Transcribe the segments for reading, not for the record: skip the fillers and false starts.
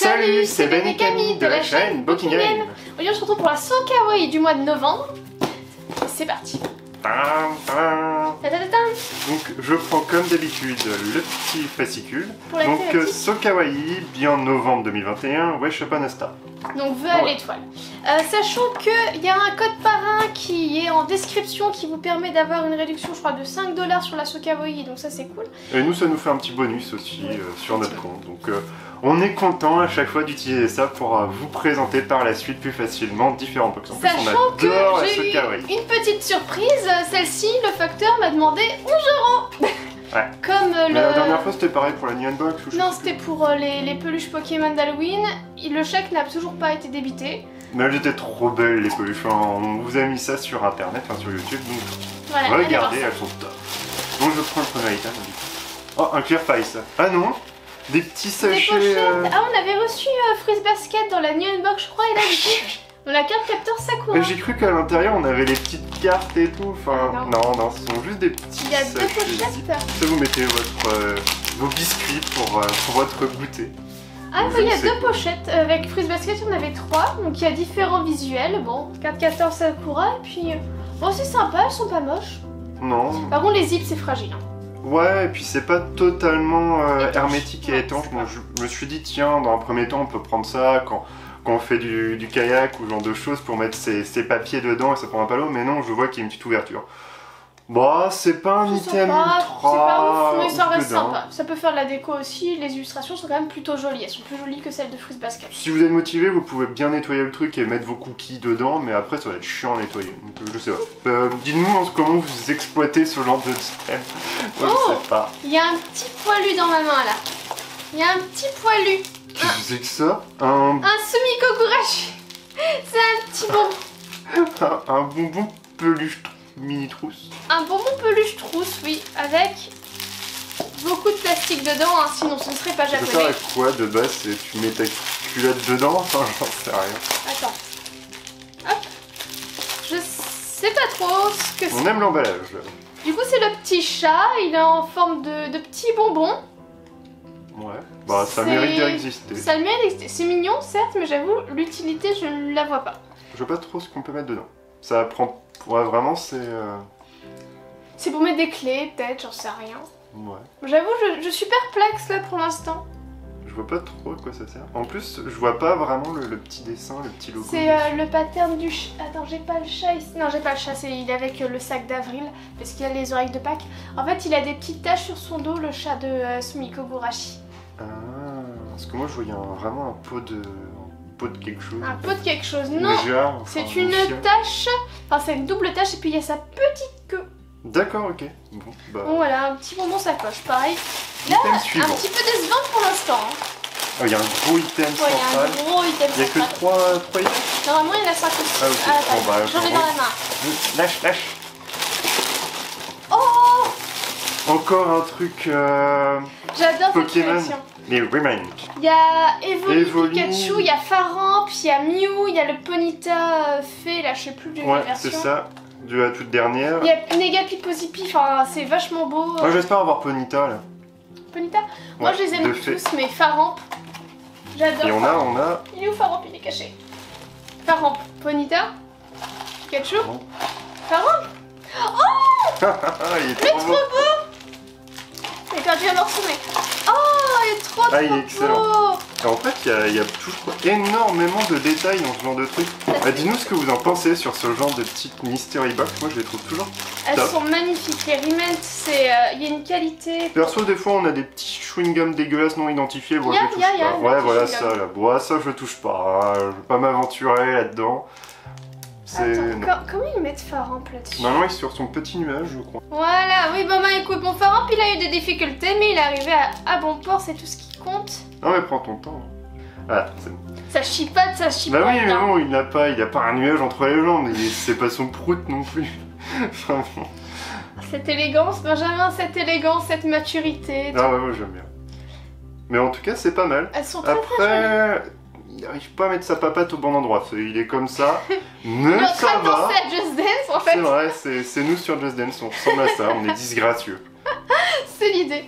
Salut, c'est Ben et Camille de la chaîne Bokingen. Aujourd'hui on se retrouve pour la So Kawaii du mois de novembre. C'est parti. Donc je prends comme d'habitude le petit fascicule. Pour la Donc thématique. So Kawaii, bien novembre 2021, Wesh Panasta. Donc vœux à l'étoile. Sachant qu'il y a un code parrain qui est en description qui vous permet d'avoir une réduction je crois de 5 $ sur la So Kawaii, donc ça c'est cool. Et nous ça nous fait un petit bonus aussi sur notre compte. Donc on est content à chaque fois d'utiliser ça pour vous présenter par la suite plus facilement différents box. En plus on Sachant que adore la So j'ai eu Kawaii. une petite surprise, celle-ci le facteur m'a demandé 11 €. Ouais. Comme Mais la dernière fois c'était pareil pour la New Unbox ou je Non, sais c'était pour les peluches Pokémon d'Halloween. Le chèque n'a toujours pas été débité. Mais elles étaient trop belles les peluches, on vous a mis ça sur internet, enfin sur YouTube, donc Voilà, regardez, allez voir elles sont top. Donc je prends le premier item. Oh, un clear face. Ah non, des petits ça. Des sachets. pochettes. Ah, on avait reçu Freeze Basket dans la New Unbox, je crois, et là, du coup, on a carte capteur Sakura. J'ai cru qu'à l'intérieur on avait les petites cartes et tout, enfin Non. non, ce sont juste des petits Il y a deux sachets. pochettes. Ça vous mettez vos biscuits pour votre goûter. Ah, Donc, oui, il y je a sais deux pas. pochettes. Avec Freeze Basket, on avait 3. Donc il y a différents visuels. Bon, carte capteur Sakura, et puis. Bon, c'est sympa, elles sont pas moches. Non. Par contre, les zips, c'est fragile. Hein. Ouais, et puis c'est pas totalement Étanche. hermétique et Ouais, étanche. c'est Donc pas. je me suis dit, tiens, dans un premier temps, on peut prendre ça quand on fait du kayak ou ce genre de choses pour mettre ses papiers dedans et ça prend pas l'eau. Mais non, je vois qu'il y a une petite ouverture. Bah, c'est pas un C'est item sympa, c'est pas ouf, mais ça reste dedans. sympa. Ça peut faire de la déco aussi. Les illustrations sont quand même plutôt jolies. Elles sont plus jolies que celles de Freeze Basket. Si vous êtes motivé, vous pouvez bien nettoyer le truc et mettre vos cookies dedans, mais après ça va être chiant à nettoyer. Donc je sais pas. Dites-nous comment vous exploitez ce genre de système. Moi je sais pas. Il y a un petit poilu dans ma main là. Il y a un petit poilu. Qu'est-ce que c'est que ça? Un Sumiko Gurashi. C'est un petit bonbon. un bonbon peluche mini trousse. Un bonbon peluche trousse, oui, avec beaucoup de plastique dedans, hein, sinon ce ne serait pas Ça sert japonais. à quoi de base? Tu mets ta culotte dedans? Enfin, j'en sais rien. Attends. Hop. Je sais pas trop ce que On c'est. aime l'emballage. Du coup, c'est le petit chat. Il est en forme de petit bonbon. Ouais. Bah, ça C'est- mérite d'exister. Ça le mérite d'exister. C'est mignon, certes, mais j'avoue, l'utilité, je ne la vois pas. Je vois pas trop ce qu'on peut mettre dedans. Ça prend. Ouais, vraiment, c'est. C'est pour mettre des clés, peut-être, j'en sais rien. Ouais. J'avoue, je suis perplexe là pour l'instant. Je vois pas trop à quoi ça sert. En plus, je vois pas vraiment le petit dessin, le petit logo. C'est le pattern du chat. Attends, j'ai pas le chat ici. Non, j'ai pas le chat, il est avec le sac d'avril, parce qu'il a les oreilles de Pâques. En fait, il a des petites taches sur son dos, le chat de Sumiko Gurashi. Ah, parce que moi je voyais vraiment un pot de quelque chose. Un peu de quelque chose. Non, Déjà, enfin, c'est une chien. tache. Enfin, c'est une double tache, et puis il y a sa petite queue. D'accord, ok. Bon, bah. Bon, voilà, un petit bonbon sacoche, pareil. Là, Item un suivant. petit peu décevant pour l'instant. Hein. Oh, il y a un gros item Ouais, il y a central. un gros item Il y a que central. 3 items. Normalement, il y en a 5 aussi. Ah, ok. attends, Bon, bah, j'en ai je dans la main. Lâche. Oh, Encore un truc. j'adore cette Pokémon. collection. Les Remind. Il y a Evoli Evoli. Pikachu, il y a Faramp, il y a Mew, il y a le Ponyta fait, là je sais plus de Ouais, la version. c'est ça. De la toute dernière. Il y a Negapi Posipi, enfin c'est vachement beau. Moi j'espère avoir Ponyta là. Ponyta, moi Ouais, je les aime de fait. tous, mais Faramp, j'adore. Et on Faramp. a. Il est où Faramp? Il est caché. Faramp, Ponyta, Pikachu, Bon. Faramp. Il est trop beau. J'ai perdu un morceau, mais. Oh, il est trop Ah, il est beau. excellent. Et en fait, il y a toujours énormément de détails dans ce genre de truc. Dis-nous ce que vous en pensez sur ce genre de petite mystery box. Moi, je les trouve toujours Elles top. sont magnifiques. Les Riment, c'est. Il y a une qualité. Perso, des fois, on a des petits chewing-gums dégueulasses non identifiés. Bon, Y a- je touche y a pas. un Ouais, petit voilà chewing-gum. ça. Là. Bon, ça, je touche pas. Je vais pas m'aventurer là-dedans. C'est. Attends, non. comment ils mettent Faramp là-dessus? Normalement, il est sur son petit nuage, je crois. Voilà, oui, bon bah écoute, mon Faramp il a eu des difficultés, mais il est arrivé à bon port, c'est tout ce qui compte. Non, mais prends ton temps. Voilà, c'est bon. Ça chipote, ça chipote. Bah oui, mais hein. bon, il n'a pas un nuage entre les jambes. C'est pas son prout non plus. Enfin, bon. Cette élégance, Benjamin, cette élégance, cette maturité. Ah ouais, moi j'aime bien. Mais en tout cas, c'est pas mal. Elles sont très très jolies. Après, il n'arrive pas à mettre sa papate au bon endroit. Il est comme ça. Mais Il est en train ça de va. danser à Just Dance en fait. C'est vrai, c'est nous sur Just Dance. On ressemble à ça. On est disgracieux. C'est l'idée.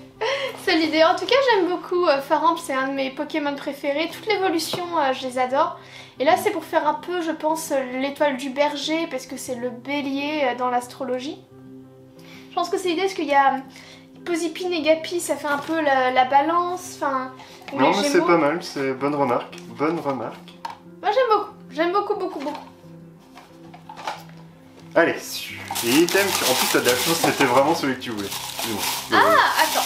C'est l'idée. En tout cas, j'aime beaucoup Faramp, c'est un de mes Pokémon préférés. Toute l'évolution, je les adore. Et là, c'est pour faire un peu, je pense, l'étoile du berger, parce que c'est le bélier dans l'astrologie. Je pense que c'est l'idée, parce qu'il y a Posipine et Gapi, ça fait un peu la balance, enfin... Non, mais c'est pas mal, c'est bonne remarque. Bonne remarque. Moi, j'aime beaucoup. J'aime beaucoup, beaucoup, beaucoup. Allez, et item, en plus t'as de la chance, c'était vraiment celui que tu voulais. Ah, attends.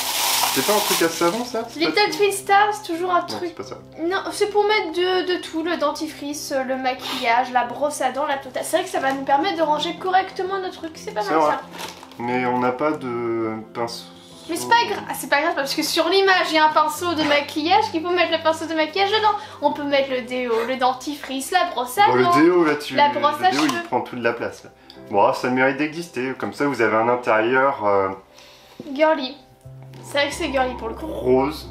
C'est pas un truc à savon ça? Little Twin Stars, c'est toujours un Non, truc. c'est pas ça. Non, c'est pour mettre de tout, le dentifrice, le maquillage, la brosse à dents, la totale. C'est vrai que ça va nous permettre de ranger correctement nos trucs, c'est pas mal ça. Mais on n'a pas de pinceau. Mais c'est pas grave, c'est pas grave parce que sur l'image il y a un pinceau de maquillage qu'il faut mettre le pinceau de maquillage dedans. On peut mettre le déo, le dentifrice, la brosse à dents. Le déo là-dessus, la brosse à cheveux. il prend toute la place là. Bon, ça mérite d'exister, comme ça vous avez un intérieur girly. C'est vrai que c'est girly pour le coup. Rose.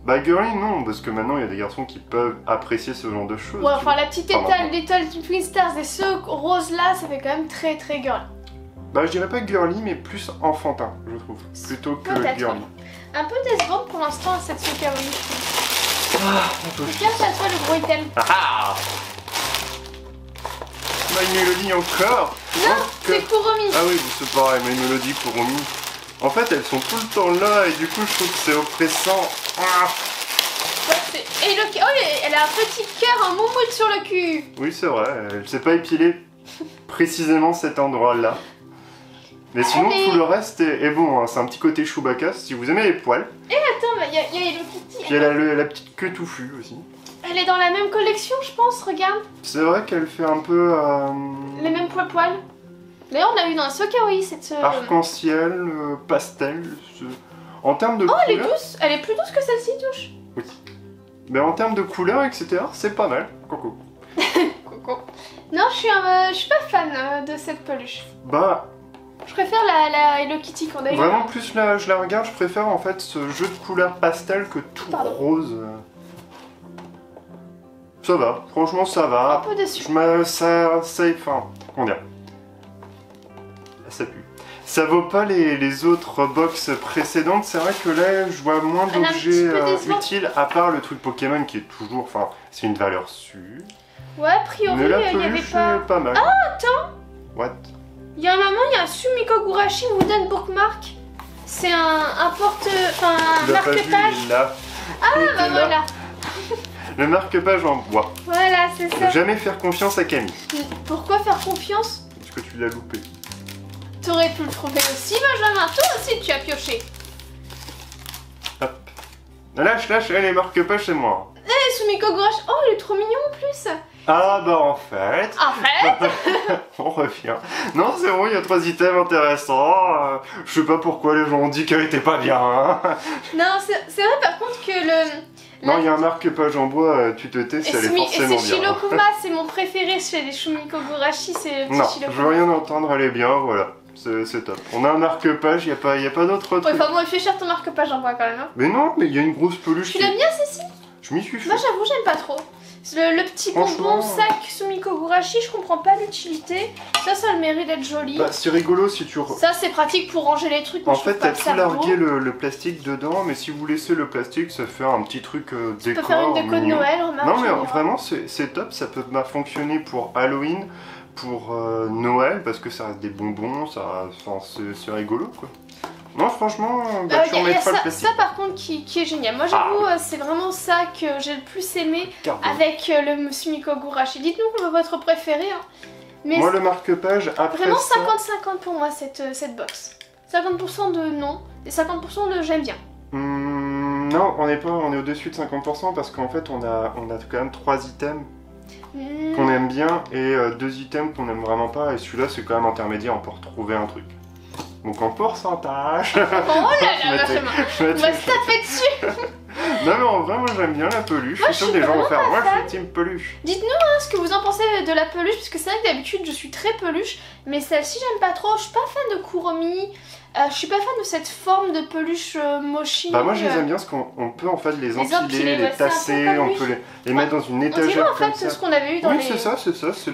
Bah girly non, parce que maintenant il y a des garçons qui peuvent apprécier ce genre de choses. Ouais, enfin la petite étale Little Twin Stars et ce rose là, ça fait quand même très très girly. Bah je dirais pas girly mais plus enfantin je trouve, plutôt que girly. Un peu décevant pour l'instant à cette Sokawi. Ah, Tiens, c'est à toi le gros item. ah My Melody encore. Non, c'est Kuromi. Ah oui, c'est pareil, My Melody, Kuromi. En fait elles sont tout le temps là et du coup je trouve que c'est oppressant. Ah. Ouais, et le... Oh, elle a un petit cœur en moumoute sur le cul. Oui c'est vrai, elle s'est pas épilée précisément cet endroit là. Mais sinon, tout le reste est bon, hein. C'est un petit côté Chewbacca si vous aimez les poils. Et attends, il y a Hello Kitty. Puis elle a la petite queue touffue aussi. Elle est dans la même collection, je pense, regarde. C'est vrai qu'elle fait un peu... Les mêmes poils. D'ailleurs, on l'a eu dans la Sokawi, cette... Arc-en-ciel, pastel... En termes de couleur... elle est douce. Elle est plus douce que celle-ci, touche. Oui. Mais en termes de couleur, etc., c'est pas mal. Coucou. Coucou. Non, je suis pas fan de cette peluche. Bah... Je préfère la Hello Kitty qu'on a eu. Vraiment, plus là, je la regarde, je préfère en fait ce jeu de couleurs pastel que tout rose. Ça va, franchement ça va. Un peu déçu. Enfin, comment dire, ça pue. Ça vaut pas les autres box précédentes, c'est vrai que là je vois moins d'objets utiles à part le truc Pokémon qui est toujours, enfin c'est une valeur sûre. Ouais, a priori mais la il y avait pas... pas mal. Ah attends. What? Il y a un moment, il y a un Sumiko Gurashi Wooden Bookmark. C'est un marque-page. Ah bah voilà. Le marque-page en bois. Voilà, c'est ça. Ne jamais faire confiance à Camille. Pourquoi faire confiance? Parce que tu l'as loupé. T'aurais pu le trouver aussi, Benjamin. Toi aussi, tu as pioché. Hop. Lâche, les marque-pages, c'est moi. Eh, Sumiko Gurashi. Oh, il est trop mignon en plus. Ah bah en fait... On revient. Non, c'est bon, il y a 3 items intéressants. Je sais pas pourquoi les gens ont dit qu'elle était pas bien. Hein. Non, c'est vrai par contre que le... Non, il y a un marque-page en bois, tu te tais, elle est forcément bien. Et c'est Shirokuma, c'est mon préféré chez les Sumiko Gurashi, c'est le petit non, Shirokuma. je veux rien entendre, elle est bien, voilà. C'est top. On a un marque-page, il n'y a pas d'autre truc. Ouais, enfin bon, il fait cher ton marque-page en bois quand même. Hein. Mais non, mais il y a une grosse peluche. Tu l'aimes bien, celle-ci? Je m'y suis fait. Moi j'avoue, j'aime pas trop. Le petit bonbon sac Sumiko Gurashi, je comprends pas l'utilité. Ça a le mérite d'être joli. Bah, c'est rigolo si tu... Ça, c'est pratique pour ranger les trucs. En fait, t'as tout largué le plastique dedans, mais si vous laissez le plastique, ça fait un petit truc décor. Tu peux faire une déco de Noël, remarque. Non, mais vraiment, c'est top. Ça peut fonctionner pour Halloween, pour Noël, parce que ça reste des bonbons, c'est rigolo, quoi. Non, franchement, tu remettras le plastique. Ça, par contre, qui est génial. Moi, j'avoue, c'est vraiment ça que j'ai le plus aimé avec le Sumiko Gurashi. Dites-nous votre préféré. Hein. Mais moi, le marque-page, après vraiment ça... 50-50 pour moi, cette box. 50% de non et 50% de j'aime bien. Non, on est au-dessus de 50% parce qu'en fait, on a quand même 3 items qu'on aime bien et 2 items qu'on aime vraiment pas. Et celui-là, c'est quand même intermédiaire, on peut retrouver un truc. Donc en pourcentage... Oh là là, on va se taper dessus. Non mais en vrai, moi j'aime bien la peluche. Moi, je suis sûr que les gens vont faire, moi je suis team peluche. Dites-nous ce que vous en pensez de la peluche, parce que c'est vrai que d'habitude je suis très peluche, mais celle-ci j'aime pas trop. Je suis pas fan de Kuromi, je suis pas fan de cette forme de peluche mochi. Bah moi je les aime bien parce qu'on peut en fait les empiler, les tasser, on peut les mettre dans une étagère comme ça. En fait ce qu'on avait eu dans les... Oui c'est ça,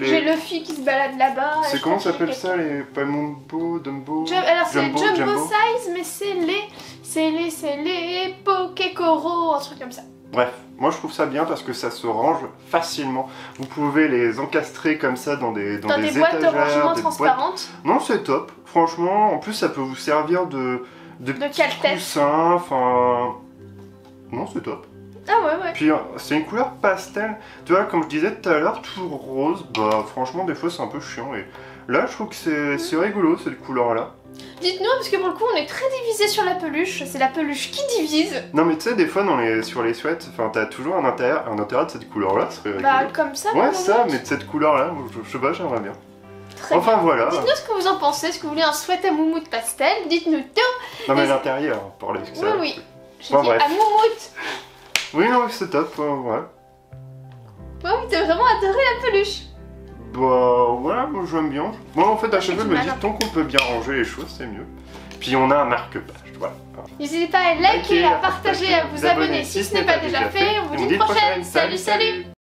J'ai Luffy qui se balade là-bas. C'est comment ça s'appelle ça, les Palmombo, Dumbo? Alors c'est Jumbo Size, mais c'est C'est les Pokécoro, un truc comme ça. Bref, moi je trouve ça bien parce que ça se range facilement. Vous pouvez les encastrer comme ça dans des boîtes de étagères, rangement des transparentes. Non, c'est top. Franchement, en plus ça peut vous servir de petits cache-tête. coussins. Enfin, non, c'est top. Ah ouais. Puis c'est une couleur pastel. Tu vois, comme je disais tout à l'heure, tout rose. Bah franchement, des fois c'est un peu chiant. Et là, je trouve que c'est rigolo cette couleur-là. Dites-nous, parce que pour le coup, on est très divisé sur la peluche. C'est la peluche qui divise. Non, mais tu sais, des fois sur les sweats, enfin, t'as toujours un intérieur de cette couleur-là. Bah comme ça. Ouais, ça, mais de cette couleur-là, je sais pas, j'aimerais bien. Très enfin bien. voilà. Dites-nous ce que vous en pensez. Est-ce que vous voulez un sweat à moumoute pastel? Dites-nous tout. Non, mais l'intérieur, pour les Oui. J'ai dit bref. à moumoute. Oui, non, c'est top, ouais. Ouais, oui, t'as vraiment adoré la peluche. Bah ouais, moi j'aime bien. Moi en fait à chaque fois je me dis tant qu'on peut bien ranger les choses c'est mieux. Puis on a un marque-page, voilà. N'hésitez pas à liker, à partager, à vous abonner si ce n'est pas déjà fait. On vous dit à une prochaine. Salut.